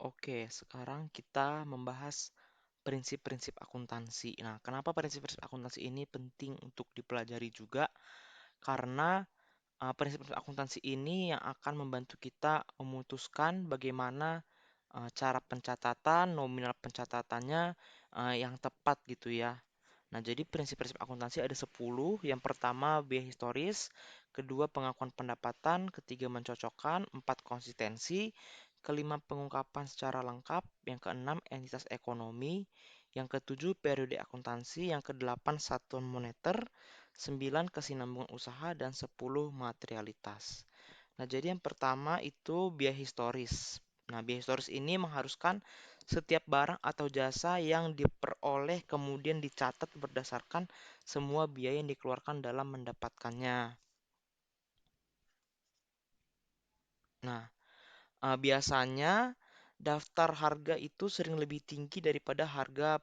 Oke, sekarang kita membahas prinsip-prinsip akuntansi. Nah, kenapa prinsip-prinsip akuntansi ini penting untuk dipelajari juga? Karena prinsip-prinsip akuntansi ini yang akan membantu kita memutuskan bagaimana cara pencatatan, nominal pencatatannya yang tepat gitu ya. Nah, jadi prinsip-prinsip akuntansi ada 10. Yang pertama, biaya historis. Kedua, pengakuan pendapatan. Ketiga, mencocokkan. Empat, konsistensi. Kelima, pengungkapan secara lengkap. Yang keenam, entitas ekonomi. Yang ketujuh, periode akuntansi. Yang kedelapan, satuan moneter. Sembilan, kesinambungan usaha. Dan 10, materialitas. Nah, jadi yang pertama itu biaya historis. Nah, biaya historis ini mengharuskan setiap barang atau jasa yang diperoleh kemudian dicatat berdasarkan semua biaya yang dikeluarkan dalam mendapatkannya. Nah, biasanya daftar harga itu sering lebih tinggi daripada harga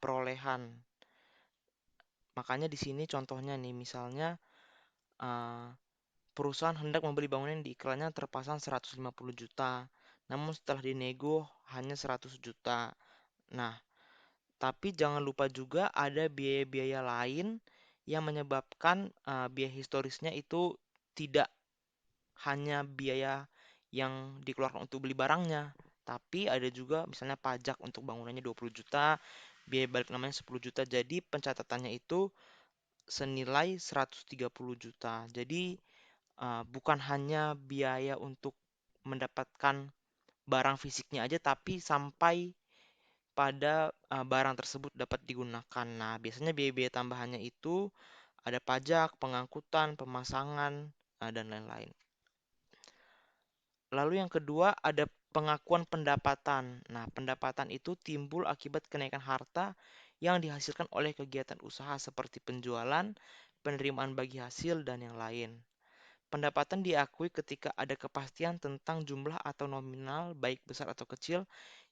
perolehan. Makanya di sini contohnya nih, misalnya eh, perusahaan hendak membeli bangunan yang di iklannya terpasang 150 juta, namun setelah dinego hanya 100 juta. Nah, tapi jangan lupa juga ada biaya-biaya lain yang menyebabkan biaya historisnya itu tidak hanya biaya yang dikeluarkan untuk beli barangnya, tapi ada juga misalnya pajak untuk bangunannya 20 juta, biaya balik namanya 10 juta. Jadi pencatatannya itu senilai 130 juta. Jadi bukan hanya biaya untuk mendapatkan barang fisiknya aja, tapi sampai pada barang tersebut dapat digunakan. Nah, biasanya biaya-biaya tambahannya itu ada pajak, pengangkutan, pemasangan, dan lain-lain. Lalu yang kedua ada pengakuan pendapatan. Nah, pendapatan itu timbul akibat kenaikan harta yang dihasilkan oleh kegiatan usaha seperti penjualan, penerimaan bagi hasil, dan yang lain. Pendapatan diakui ketika ada kepastian tentang jumlah atau nominal, baik besar atau kecil,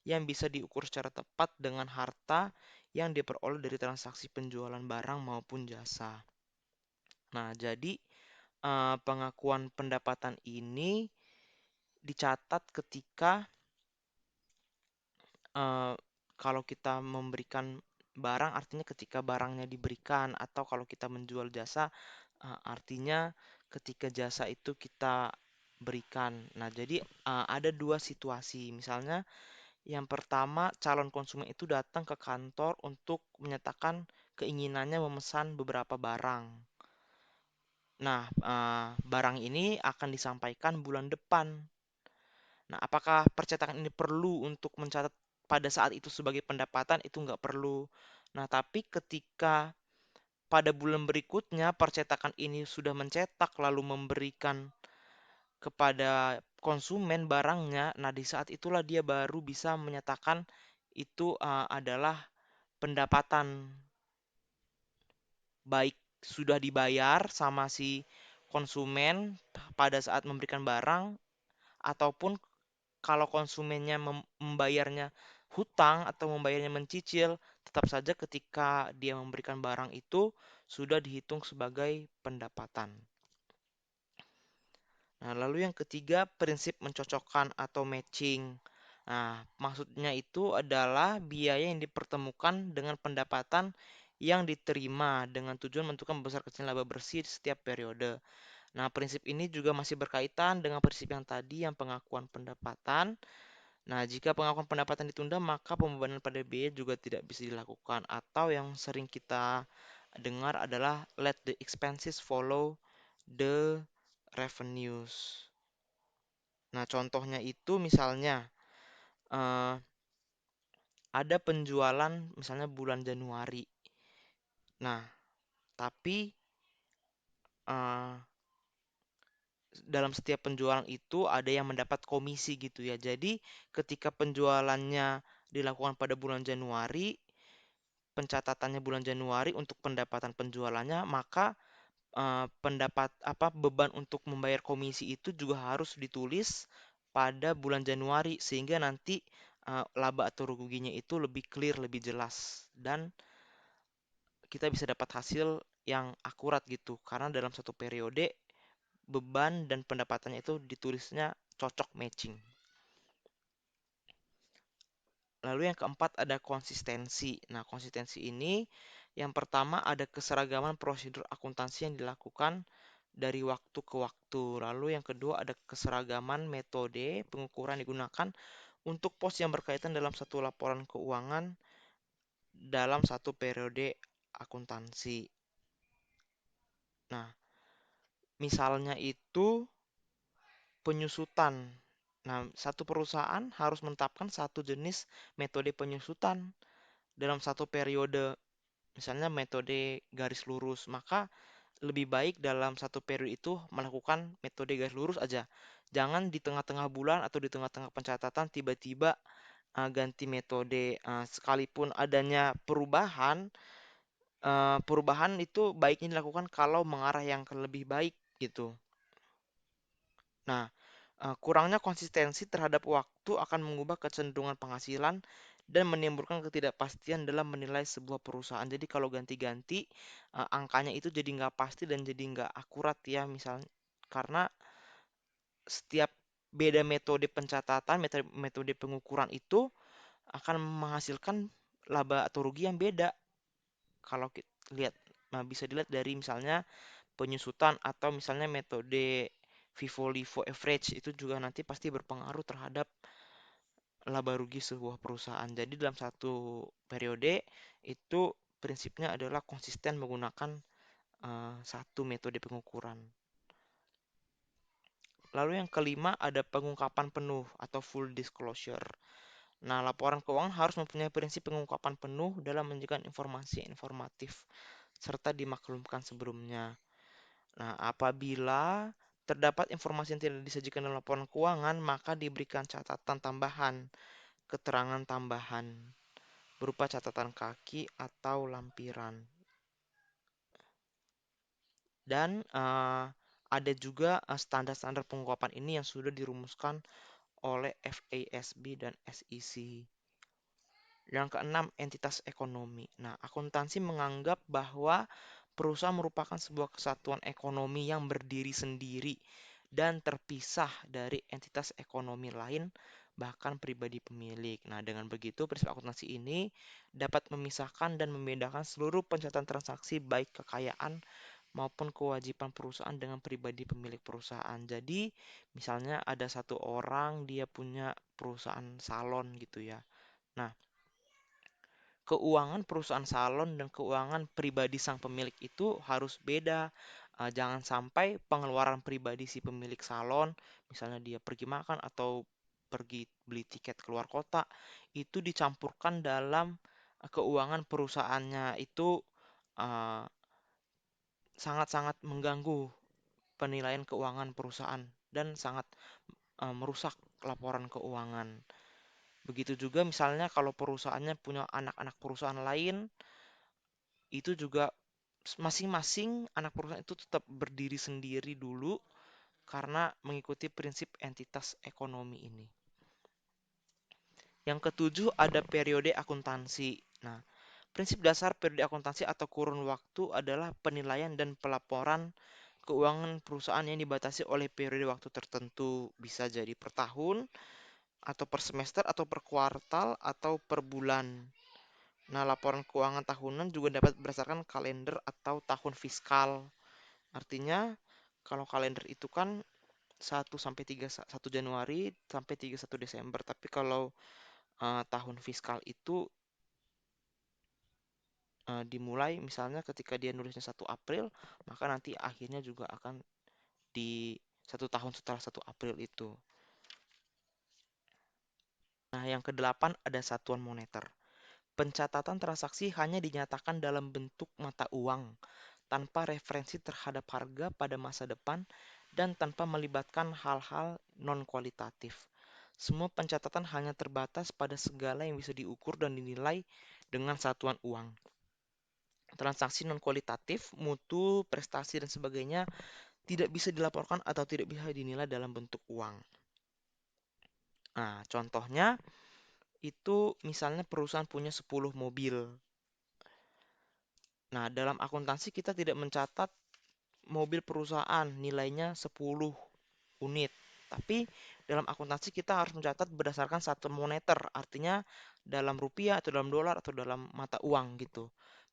yang bisa diukur secara tepat dengan harta yang diperoleh dari transaksi penjualan barang maupun jasa. Nah, jadi pengakuan pendapatan ini dicatat ketika eh, kalau kita memberikan barang, artinya ketika barangnya diberikan, atau kalau kita menjual jasa, artinya ketika jasa itu kita berikan. Nah, jadi ada dua situasi. Misalnya, yang pertama, calon konsumen itu datang ke kantor untuk menyatakan keinginannya memesan beberapa barang. Nah, barang ini akan disampaikan bulan depan. Nah, apakah percetakan ini perlu untuk mencatat pada saat itu sebagai pendapatan? Itu nggak perlu. Nah, tapi ketika pada bulan berikutnya percetakan ini sudah mencetak lalu memberikan kepada konsumen barangnya, nah di saat itulah dia baru bisa menyatakan itu adalah pendapatan, baik sudah dibayar sama si konsumen pada saat memberikan barang, ataupun kalau konsumennya membayarnya hutang atau membayarnya mencicil, tetap saja ketika dia memberikan barang itu sudah dihitung sebagai pendapatan. Nah, lalu yang ketiga, prinsip mencocokkan atau matching. Nah, maksudnya itu adalah biaya yang dipertemukan dengan pendapatan yang diterima dengan tujuan menentukan besar kecil laba bersih setiap periode. Nah, prinsip ini juga masih berkaitan dengan prinsip yang tadi, yang pengakuan pendapatan. Nah, jika pengakuan pendapatan ditunda, maka pembebanan pada biaya juga tidak bisa dilakukan. Atau yang sering kita dengar adalah let the expenses follow the revenues. Nah, contohnya itu misalnya eh, ada penjualan misalnya bulan Januari. Nah, tapi eh, dalam setiap penjualan itu ada yang mendapat komisi gitu ya. Jadi, ketika penjualannya dilakukan pada bulan Januari, pencatatannya bulan Januari untuk pendapatan penjualannya, maka pendapat apa beban untuk membayar komisi itu juga harus ditulis pada bulan Januari sehingga nanti laba atau ruginya itu lebih clear, lebih jelas dan kita bisa dapat hasil yang akurat gitu karena dalam satu periode beban dan pendapatannya itu ditulisnya cocok matching. Lalu yang keempat ada konsistensi. Nah, konsistensi ini yang pertama ada keseragaman prosedur akuntansi yang dilakukan dari waktu ke waktu. Lalu yang kedua ada keseragaman metode pengukuran digunakan untuk pos yang berkaitan dalam satu laporan keuangan dalam satu periode akuntansi. Nah, misalnya itu penyusutan. Nah, satu perusahaan harus menetapkan satu jenis metode penyusutan dalam satu periode, misalnya metode garis lurus, maka lebih baik dalam satu periode itu melakukan metode garis lurus aja. Jangan di tengah-tengah bulan atau di tengah-tengah pencatatan tiba-tiba ganti metode. Sekalipun adanya perubahan, perubahan itu baiknya dilakukan kalau mengarah yang ke lebih baik gitu. Nah, kurangnya konsistensi terhadap waktu akan mengubah kecenderungan penghasilan dan menimbulkan ketidakpastian dalam menilai sebuah perusahaan. Jadi kalau ganti-ganti, angkanya itu jadi nggak pasti dan jadi nggak akurat ya, misalnya karena setiap beda metode pencatatan, metode pengukuran itu akan menghasilkan laba atau rugi yang beda. Kalau kita lihat, nah bisa dilihat dari misalnya penyusutan atau misalnya metode FIFO-LIFO average itu juga nanti pasti berpengaruh terhadap laba rugi sebuah perusahaan. Jadi dalam satu periode itu prinsipnya adalah konsisten menggunakan satu metode pengukuran. Lalu yang kelima ada pengungkapan penuh atau full disclosure. Nah, laporan keuangan harus mempunyai prinsip pengungkapan penuh dalam menjaga informasi informatif serta dimaklumkan sebelumnya. Nah, apabila terdapat informasi yang tidak disajikan dalam laporan keuangan, maka diberikan catatan tambahan, keterangan tambahan berupa catatan kaki atau lampiran. Dan ada juga standar-standar pengungkapan ini yang sudah dirumuskan oleh FASB dan SEC. Yang keenam, entitas ekonomi. Nah, akuntansi menganggap bahwa perusahaan merupakan sebuah kesatuan ekonomi yang berdiri sendiri dan terpisah dari entitas ekonomi lain, bahkan pribadi pemilik. Nah, dengan begitu, prinsip akuntansi ini dapat memisahkan dan membedakan seluruh pencatatan transaksi baik kekayaan maupun kewajiban perusahaan dengan pribadi pemilik perusahaan. Jadi, misalnya ada satu orang dia punya perusahaan salon gitu ya. Nah, keuangan perusahaan salon dan keuangan pribadi sang pemilik itu harus beda. Jangan sampai pengeluaran pribadi si pemilik salon, misalnya dia pergi makan atau pergi beli tiket keluar kota, itu dicampurkan dalam keuangan perusahaannya. Itu uh, sangat-sangat mengganggu penilaian keuangan perusahaan dan sangat merusak laporan keuangan. Begitu juga misalnya kalau perusahaannya punya anak-anak perusahaan lain, itu juga masing-masing anak perusahaan itu tetap berdiri sendiri dulu karena mengikuti prinsip entitas ekonomi ini. Yang ketujuh ada periode akuntansi. Nah, prinsip dasar periode akuntansi atau kurun waktu adalah penilaian dan pelaporan keuangan perusahaan yang dibatasi oleh periode waktu tertentu. Bisa jadi per tahun, atau per semester, atau per kuartal, atau per bulan. Nah, laporan keuangan tahunan juga dapat berdasarkan kalender atau tahun fiskal. Artinya, kalau kalender itu kan 1 Januari sampai 31 Desember. Tapi kalau tahun fiskal itu dimulai misalnya ketika dia nulisnya 1 April, maka nanti akhirnya juga akan di 1 tahun setelah 1 April itu. Nah, yang kedelapan ada satuan moneter. Pencatatan transaksi hanya dinyatakan dalam bentuk mata uang, tanpa referensi terhadap harga pada masa depan dan tanpa melibatkan hal-hal non-kualitatif. Semua pencatatan hanya terbatas pada segala yang bisa diukur dan dinilai dengan satuan uang. Transaksi non-kualitatif, mutu, prestasi, dan sebagainya tidak bisa dilaporkan atau tidak bisa dinilai dalam bentuk uang. Nah, contohnya itu misalnya perusahaan punya 10 mobil. Nah, dalam akuntansi kita tidak mencatat mobil perusahaan nilainya 10 unit. Tapi dalam akuntansi kita harus mencatat berdasarkan satu moneter, artinya dalam rupiah atau dalam dolar atau dalam mata uang gitu.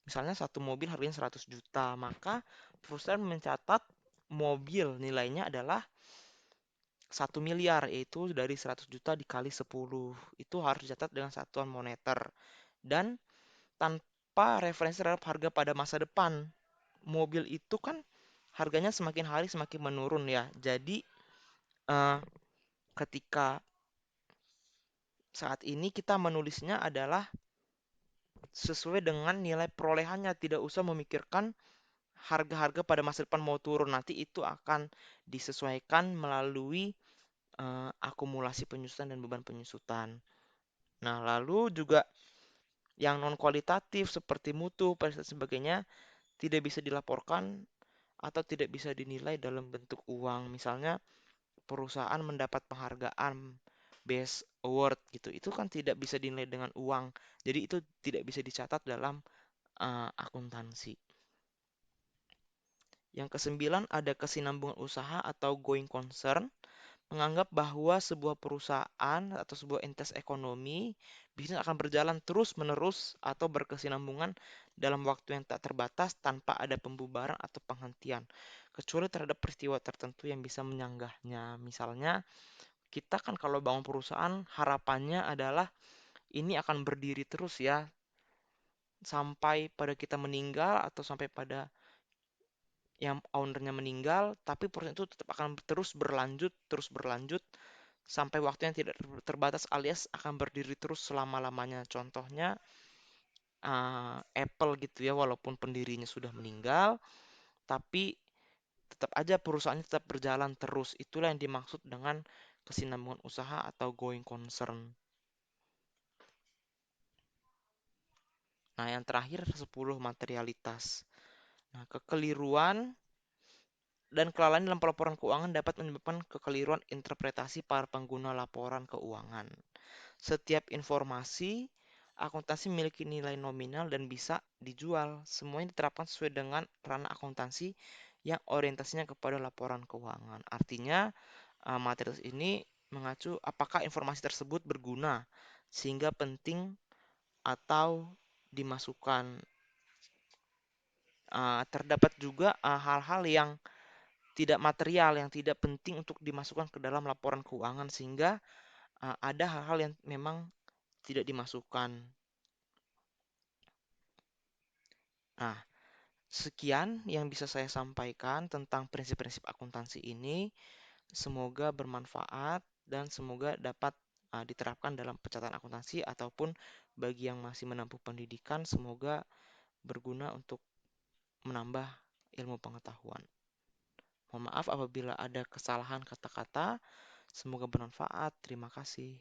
Misalnya satu mobil harganya 100 juta, maka perusahaan mencatat mobil nilainya adalah 1 miliar, yaitu dari 100 juta dikali 10. Itu harus dicatat dengan satuan moneter. Dan tanpa referensi terhadap harga pada masa depan. Mobil itu kan harganya semakin hari semakin menurun ya. Jadi eh, ketika saat ini kita menulisnya adalah sesuai dengan nilai perolehannya, tidak usah memikirkan harga-harga pada masa depan mau turun. Nanti itu akan disesuaikan melalui akumulasi penyusutan dan beban penyusutan. Nah, lalu juga yang non kualitatif seperti mutu, dan sebagainya tidak bisa dilaporkan atau tidak bisa dinilai dalam bentuk uang. Misalnya perusahaan mendapat penghargaan Best Award gitu. Itu kan tidak bisa dinilai dengan uang. Jadi itu tidak bisa dicatat dalam akuntansi. Yang kesembilan ada kesinambungan usaha atau going concern, menganggap bahwa sebuah perusahaan atau sebuah entitas ekonomi bisnis akan berjalan terus-menerus atau berkesinambungan dalam waktu yang tak terbatas tanpa ada pembubaran atau penghentian, kecuali terhadap peristiwa tertentu yang bisa menyanggahnya. Misalnya, kita kan kalau bangun perusahaan harapannya adalah ini akan berdiri terus ya sampai pada kita meninggal atau sampai pada yang ownernya meninggal, tapi perusahaan itu tetap akan terus berlanjut sampai waktu yang tidak terbatas alias akan berdiri terus selama-lamanya. Contohnya Apple gitu ya, walaupun pendirinya sudah meninggal, tapi tetap aja perusahaannya tetap berjalan terus. Itulah yang dimaksud dengan kesinambungan usaha atau going concern. Nah, yang terakhir 10 materialitas. Nah, kekeliruan dan kelalaian dalam pelaporan keuangan dapat menyebabkan kekeliruan interpretasi para pengguna laporan keuangan. Setiap informasi akuntansi memiliki nilai nominal dan bisa dijual. Semuanya diterapkan sesuai dengan ranah akuntansi yang orientasinya kepada laporan keuangan. Artinya, materi ini mengacu apakah informasi tersebut berguna sehingga penting atau dimasukkan. Terdapat juga hal-hal yang tidak material, yang tidak penting untuk dimasukkan ke dalam laporan keuangan sehingga ada hal-hal yang memang tidak dimasukkan. Nah, sekian yang bisa saya sampaikan tentang prinsip-prinsip akuntansi ini. Semoga bermanfaat dan semoga dapat diterapkan dalam pencatatan akuntansi ataupun bagi yang masih menempuh pendidikan, semoga berguna untuk menambah ilmu pengetahuan. Mohon maaf apabila ada kesalahan kata-kata. Semoga bermanfaat. Terima kasih.